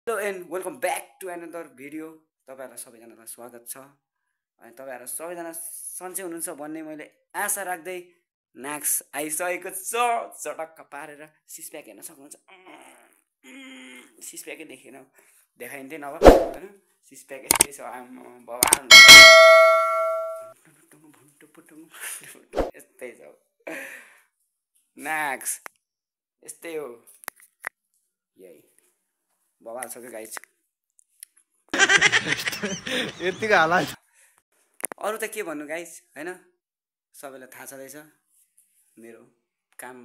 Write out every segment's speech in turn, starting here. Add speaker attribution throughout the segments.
Speaker 1: Hello and welcome back to another video. तपाईँहरूलाई सबैजनालाई स्वागत छ अनि तपाईँहरू सबैजना सन्चै हुनुहुन्छ भन्ने मैले आशा राख्दै नाक्स आइसकेको छ। चटक्क पारेर सिक्स प्याक हेर्न सक्नुहुन्छ। सिक्स प्याकै देखाइन्थेँ नभए होइन। सिक्स प्याक यस्तै छ बवाल यस्तै छ नाक्स यस्तै हो यही बवाल छ क्या गाइस।
Speaker 2: यतिको हालत
Speaker 1: अरू त के भन्नु गाइस होइन। सबैलाई थाहा छँदैछ मेरो काम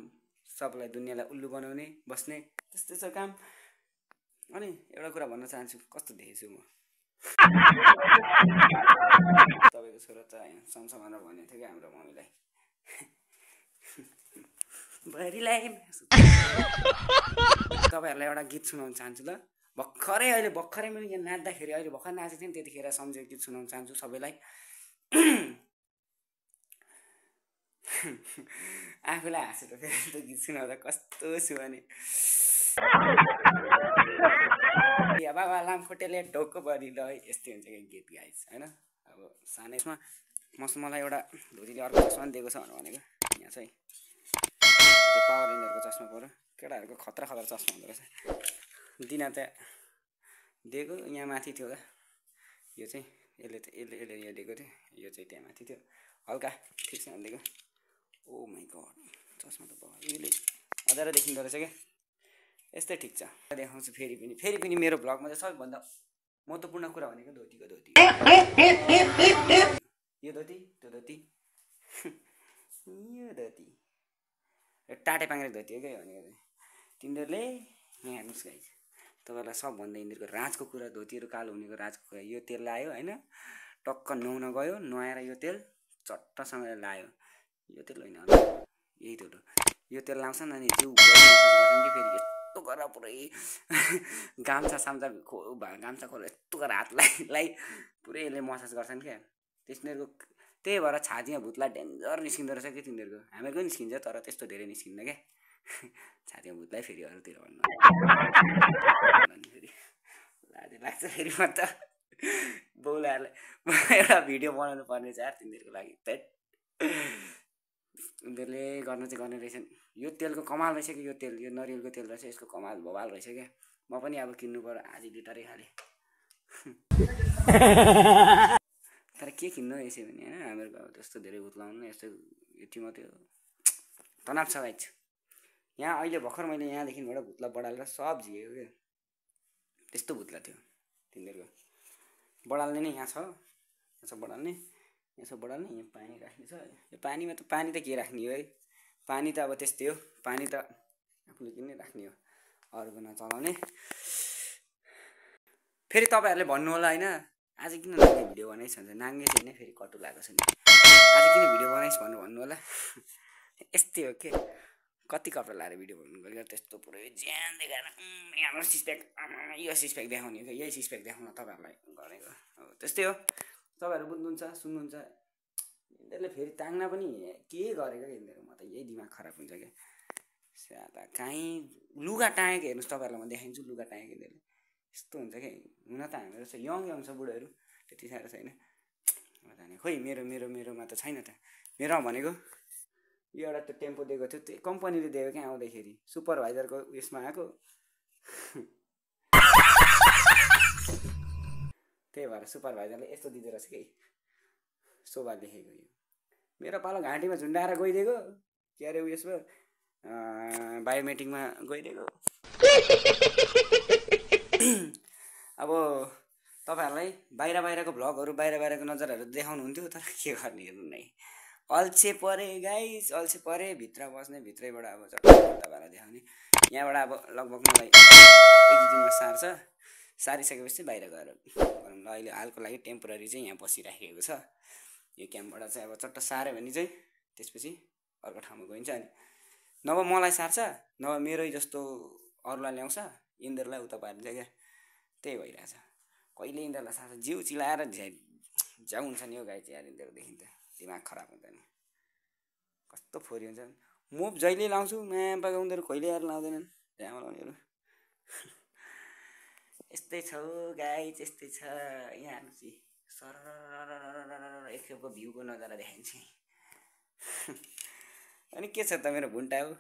Speaker 1: सबैलाई दुनियाँलाई उल्लु बनाउने बस्ने त्यस्तै छ काम। अनि एउटा कुरा भन्न चाहन्छु, कस्तो देखेछु म। तपाईँको छोरा त सँगसँगै भनेको थियो कि हाम्रो मम्मीलाई बरीलाई तपाईँहरूलाई एउटा गीत सुनाउन चाहन्छु ल। भर्खरै मैले यहाँ नाच्दाखेरि अहिले भर्खर नाचेको थिएँ नि, त्यतिखेर सम्झेको गीत सुनाउन चाहन्छु सबैलाई। आफूलाई हाँसेर फेरि त्यो गीत सुनाउँदा कस्तो छु भने बाबा लामखुट्टेले ढोको परिलो यस्तै हुन्छ कि गीत गाइस होइन। अब सानैमा मलाई एउटा धुरीले अर्को चस्मा दिएको छ भनेको यहाँ चाहिँ पावर रेन्जरको चस्मा पऱ्यो। केटाहरूको खतरा चस्मा हुँदो रहेछ। दिन त दिएको यहाँ माथि थियो होला, यो चाहिँ यसले यहाँ दिएको थियो, यो चाहिँ त्यहाँ माथि थियो हल्का ठिकसँग दिएको। ओ माई गड चस्मा त बाबा यसले अँध्यारो देखिँदो रहेछ क्या। यस्तै ठिक छ देखाउँछु फेरि पनि मेरो भ्लगमा चाहिँ सबैभन्दा महत्त्वपूर्ण कुरा भनेको धोतीको धोती। यो धोती त्यो धोती यो धोती टाटे पाङ्रे धोती हो क्या भनेको चाहिँ। तिनीहरूले यहाँ हेर्नुहोस् गाइस, तपाईँहरूलाई सबभन्दा यिनीहरूको राजको कुरा, धोतीहरू कालो हुनेको राजको कुरा। यो तेल लायो होइन, टक्क नुहाउन गयो, नुहाएर यो तेल चट्टसँगले लायो। यो तेल होइन यही तेल हो। यो तेल लाउँछ नि अनि जिउ कि फेरि यस्तो गरेर पुरै गाम्छा खोल यस्तो गरेर हातलाई पुरै यसले मसाज गर्छन् क्या। तिनीहरूको त्यही भएर छातीमा भुत्ला डेन्जर निस्किँदो रहेछ कि तिनीहरूको। हामीहरूको निस्किन्छ तर त्यस्तो धेरै निस्किन्न क्या। छातीमा भुत्लै फेरि अरूतिर भन्नु फेरि लाज लाग्छ। फेरि म त बाउलाहरूलाई एउटा भिडियो बनाउनु पर्ने छ यार तिनीहरूको लागि। उनीहरूले गर्न चाहिँ गर्ने रहेछन्। यो तेलको कमाल रहेछ कि यो तेल, यो नरिवलको तेल रहेछ, यसको कमाल भवाल रहेछ क्या। म पनि अब किन्नु पर्यो आज लिटरै खाले। तर के किन्नु यसो भने होइन, हामीहरूको अब त्यस्तो धेरै भुत्लाउनु यस्तो यति मात्रै हो। तनाव छ गाइस यहाँ। अहिले भर्खर मैले यहाँदेखिबाट भुत्ला बढालेर सब झिकेको क्या। त्यस्तो भुत्ला थियो तिनीहरूको। बढाल्ने नै यहाँ छ बढाल्ने, यसो बढाल्ने, यहाँ पानी राख्ने छ। यो पानीमा त पानी त के राख्ने हो है, पानी त अब त्यस्तै हो, पानी त आफूले किन्ने राख्ने हो, अरूको नचलाउने। फेरि तपाईँहरूले भन्नु होला होइन आज किन नाङ्गे भिडियो बनाइस् भन्छ। नाङ्गे छैन फेरि कटु लगाएको छ नि, आज किन भिडियो बनाइस् भन्नु होला। यस्तै हो के, कति कपडा लाएर भिडियो बनाउनु गयो त्यस्तो पुरै ज्यान देखाएर यहाँ सिक्स प्याक यो सिक्स प्याक देखाउने क्या, यही सिक्स प्याक देखाउन तपाईँहरूलाई गरेको। अब त्यस्तै हो, तपाईँहरू बुझ्नुहुन्छ सुन्नुहुन्छ। यिनीहरूले फेरि ताङ्ना पनि के गरेको क्या यिनीहरू, म त यही दिमाग खराब हुन्छ क्या। स्यादा काहीँ लुगा टाँगेको हेर्नुहोस्, तपाईँहरूलाई म देखाइदिन्छु लुगा टाँगेको यिनीहरूले यस्तो हुन्छ क्या। हुन त हामीहरू चाहिँ यङ छ, बुढोहरू त्यति साह्रो छैन। खोइ मेरोमा त छैन त। मेरोमा भनेको यो एउटा त्यो टेम्पो दिएको थियो, त्यो कम्पनीले दिएको क्या। आउँदाखेरि सुपरभाइजरको उयसमा आएको त्यही भएर सुपरभाइजरले यस्तो दिँदो रहेछ कि शोभा लेखेको। यो मेरो पालो घाँटीमा झुन्डाएर गइदिएको के अरे उयसमा बायोमेट्रिकमा गइदिएको। अब तपाईँहरूलाई बाहिरको भ्लगहरू बाहिरको नजरहरू देखाउनुहुन्थ्यो, तर के गर्ने हेर्नु नै अल्छे परे गाइस, अल्छे परे। भित्र बस्ने भित्रैबाट अब तपाईँहरूलाई देखाउने। यहाँबाट अब लगभग मलाई एक दुई दिनमा सार्छ, सारिसकेपछि बाहिर गएर गरौँ ल। अहिले हालको लागि टेम्पोररी चाहिँ यहाँ बसिराखेको छ। यो क्याम्पबाट चाहिँ अब चट्ट सार्यो भने चाहिँ त्यसपछि अर्को ठाउँमा गइन्छ। अनि नभए मलाई सार्छ, नभए मेरै जस्तो अरूलाई ल्याउँछ, यिनीहरूलाई उता पारिन्छ क्या। त्यही भइरहेछ। कहिले यिनीहरूलाई सार्छ जिउ चिलाएर झ्याउ हुन्छ नि हो गाई चाहिँ यार। यिनीहरूदेखि त दिमाग खराब हुन्छ नि, कस्तो फोरी हुन्छ। मोप जहिले लाउँछु म्याम उनीहरू कहिले आएर लाउँदैनन् झ्याउ लाउनेहरू। यस्तै छ गाइज, यस्तै छ यहाँ चाहिँ सर एक खेपको भ्यूको नजारा देखाइन्छ। अनि के छ त मेरो भुन्टा हो।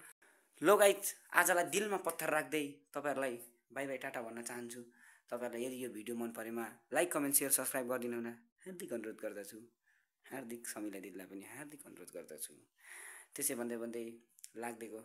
Speaker 1: लो गाइज, आजलाई दिलमा पत्थर राख्दै तपाईँहरूलाई बाई बाई टाटा भन्न चाहन्छु। तपाईँहरूलाई यदि यो भिडियो मन परेमा लाइक कमेन्ट सेयर सब्सक्राइब गरिदिनु हुन हार्दिक अनुरोध गर्दछु। हार्दिक समिला दिदीलाई पनि हार्दिक अनुरोध गर्दछु। त्यसै भन्दै लाग्देको